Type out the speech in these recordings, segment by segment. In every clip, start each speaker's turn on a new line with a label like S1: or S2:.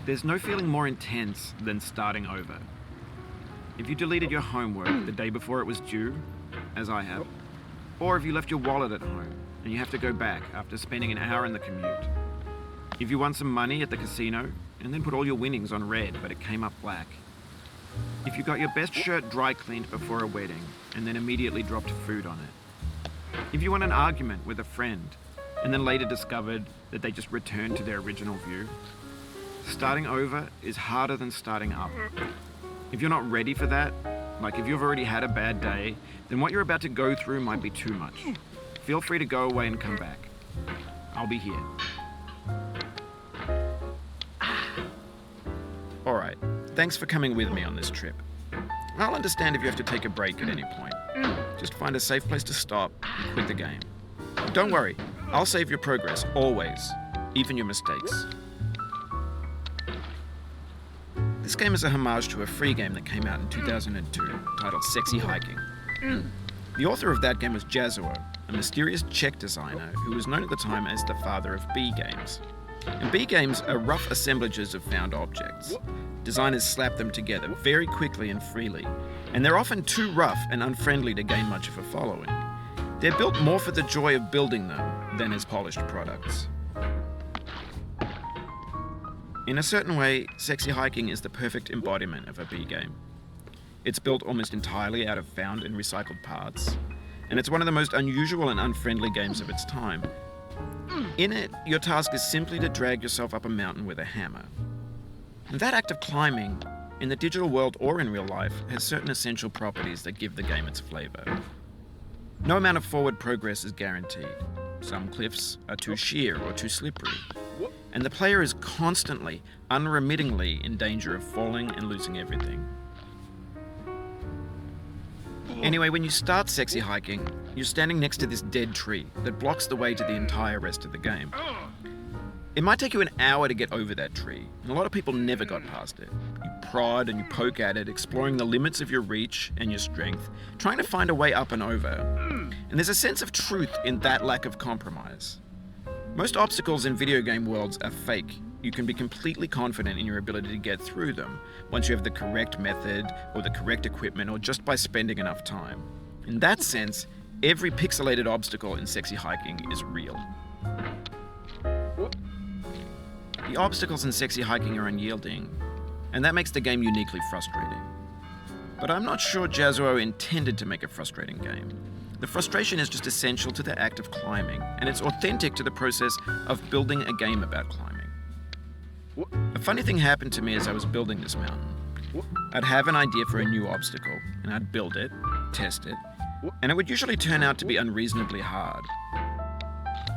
S1: There's no feeling more intense than starting over. If you deleted your homework the day before it was due, as I have, or if you left your wallet at home and you have to go back after spending an hour in the commute. If you won some money at the casino and then put all your winnings on red but it came up black. If you got your best shirt dry cleaned before a wedding and then immediately dropped food on it. If you won an argument with a friend and then later discovered that they just returned to their original view. Starting over is harder than starting up. If you're not ready for that, like if you've already had a bad day, then what you're about to go through might be too much. Feel free to go away and come back. I'll be here. Alright, thanks for coming with me on this trip. I'll understand if you have to take a break at any point. Just find a safe place to stop and quit the game. Don't worry, I'll save your progress, always, even your mistakes. This game is a homage to a free game that came out in 2002, titled Sexy Hiking. The author of that game was Jazuo, a mysterious Czech designer who was known at the time as the father of B games. And B games are rough assemblages of found objects. Designers slap them together very quickly and freely, and they're often too rough and unfriendly to gain much of a following. They're built more for the joy of building them than as polished products. In a certain way, Sexy Hiking is the perfect embodiment of a B game. It's built almost entirely out of found and recycled parts, and it's one of the most unusual and unfriendly games of its time. In it, your task is simply to drag yourself up a mountain with a hammer. And that act of climbing, in the digital world or in real life, has certain essential properties that give the game its flavor. No amount of forward progress is guaranteed. Some cliffs are too sheer or too slippery. And the player is constantly, unremittingly in danger of falling and losing everything. Anyway, when you start Sexy Hiking, you're standing next to this dead tree that blocks the way to the entire rest of the game. It might take you an hour to get over that tree, and a lot of people never got past it. You prod and you poke at it, exploring the limits of your reach and your strength, trying to find a way up and over. And there's a sense of truth in that lack of compromise. Most obstacles in video game worlds are fake. You can be completely confident in your ability to get through them once you have the correct method or the correct equipment or just by spending enough time. In that sense, every pixelated obstacle in Sexy Hiking is real. The obstacles in Sexy Hiking are unyielding, and that makes the game uniquely frustrating. But I'm not sure Jazuo intended to make a frustrating game. The frustration is just essential to the act of climbing, and it's authentic to the process of building a game about climbing. A funny thing happened to me as I was building this mountain. I'd have an idea for a new obstacle, and I'd build it, test it, and it would usually turn out to be unreasonably hard.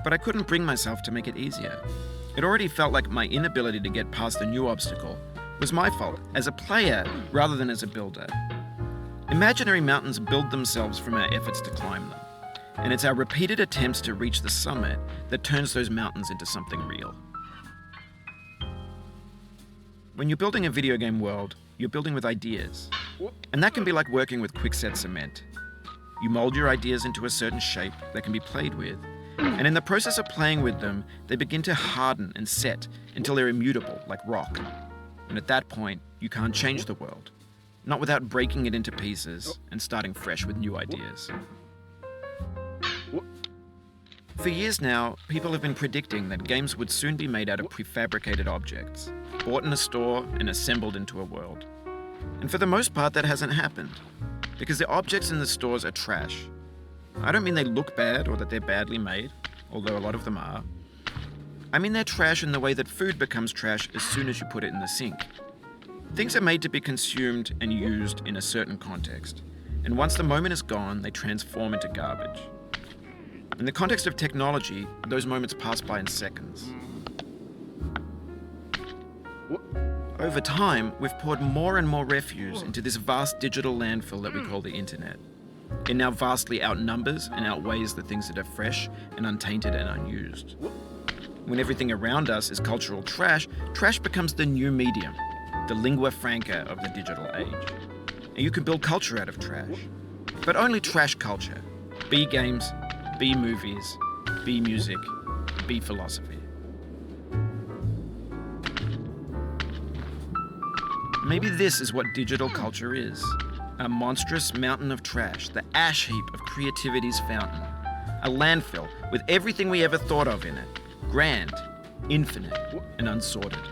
S1: But I couldn't bring myself to make it easier. It already felt like my inability to get past the new obstacle was my fault as a player rather than as a builder. Imaginary mountains build themselves from our efforts to climb them, and it's our repeated attempts to reach the summit that turns those mountains into something real. When you're building a video game world, you're building with ideas, and that can be like working with quickset cement. You mold your ideas into a certain shape that can be played with, and in the process of playing with them, they begin to harden and set until they're immutable, like rock. And at that point, you can't change the world. Not without breaking it into pieces and starting fresh with new ideas. For years now, people have been predicting that games would soon be made out of prefabricated objects, bought in a store and assembled into a world. And for the most part, that hasn't happened, because the objects in the stores are trash. I don't mean they look bad or that they're badly made, although a lot of them are. I mean they're trash in the way that food becomes trash as soon as you put it in the sink. Things are made to be consumed and used in a certain context, and once the moment is gone, they transform into garbage. In the context of technology, those moments pass by in seconds. Over time, we've poured more and more refuse into this vast digital landfill that we call the internet. It now vastly outnumbers and outweighs the things that are fresh and untainted and unused. When everything around us is cultural trash, trash becomes the new medium, the lingua franca of the digital age. And you can build culture out of trash, but only trash culture. B games, B movies, B music, B philosophy. Maybe this is what digital culture is. A monstrous mountain of trash, the ash heap of creativity's fountain. A landfill with everything we ever thought of in it. Grand, infinite, and unsorted.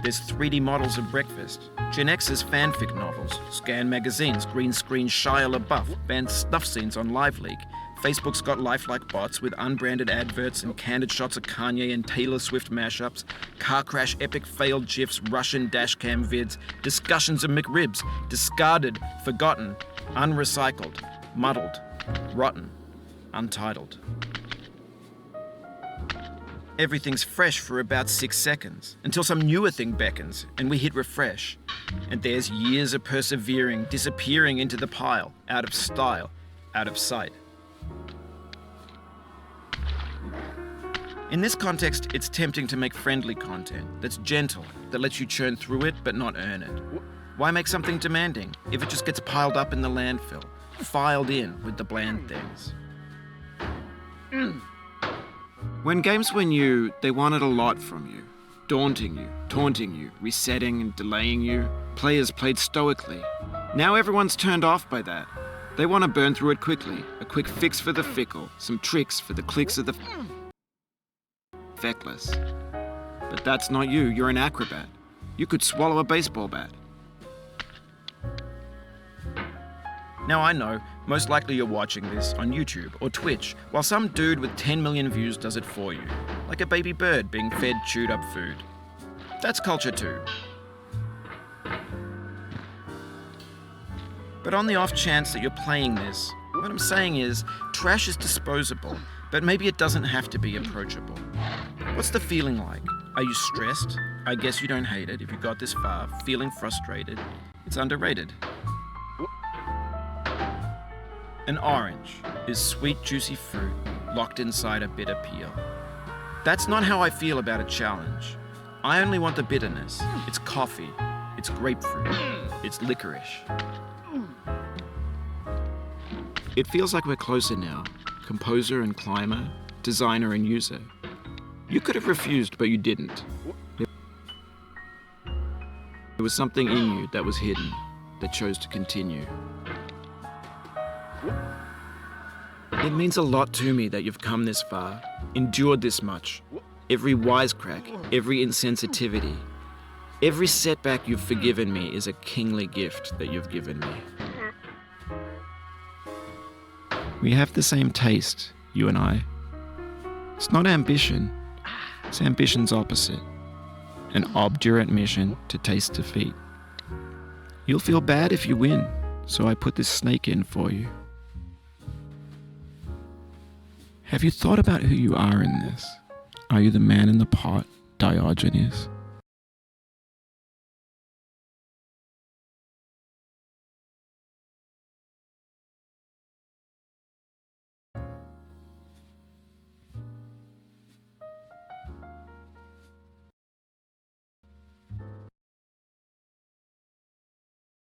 S1: There's 3D models of breakfast, Gen X's fanfic novels, Scan magazines, green screen Shia LaBeouf, banned stuff scenes on Live Leak. Facebook's got lifelike bots with unbranded adverts and candid shots of Kanye and Taylor Swift mashups, car crash epic failed gifs, Russian dashcam vids, discussions of McRibs, discarded, forgotten, unrecycled, muddled, rotten, untitled. Everything's fresh for about 6 seconds, until some newer thing beckons, and we hit refresh. And there's years of persevering, disappearing into the pile, out of style, out of sight. In this context, it's tempting to make friendly content that's gentle, that lets you churn through it but not earn it. Why make something demanding if it just gets piled up in the landfill, filed in with the bland things? When games were new, they wanted a lot from you. Daunting you, taunting you, resetting and delaying you. Players played stoically. Now everyone's turned off by that. They want to burn through it quickly. A quick fix for the fickle. Some tricks for the clicks of the feckless. But that's not you. You're an acrobat. You could swallow a baseball bat. Now I know, most likely you're watching this on YouTube or Twitch, while some dude with 10 million views does it for you, like a baby bird being fed chewed up food. That's culture too. But on the off chance that you're playing this, what I'm saying is, trash is disposable, but maybe it doesn't have to be approachable. What's the feeling like? Are you stressed? I guess you don't hate it if you got this far, feeling frustrated. It's underrated. An orange is sweet, juicy fruit locked inside a bitter peel. That's not how I feel about a challenge. I only want the bitterness. It's coffee. It's grapefruit. It's licorice. It feels like we're closer now. Composer and climber, designer and user. You could have refused, but you didn't. There was something in you that was hidden, that chose to continue. It means a lot to me that you've come this far, endured this much. Every wisecrack, every insensitivity, every setback you've forgiven me is a kingly gift that you've given me. We have the same taste, you and I. It's not ambition, it's ambition's opposite. An obdurate mission to taste defeat. You'll feel bad if you win, so I put this snake in for you. Have you thought about who you are in this? Are you the man in the pot, Diogenes?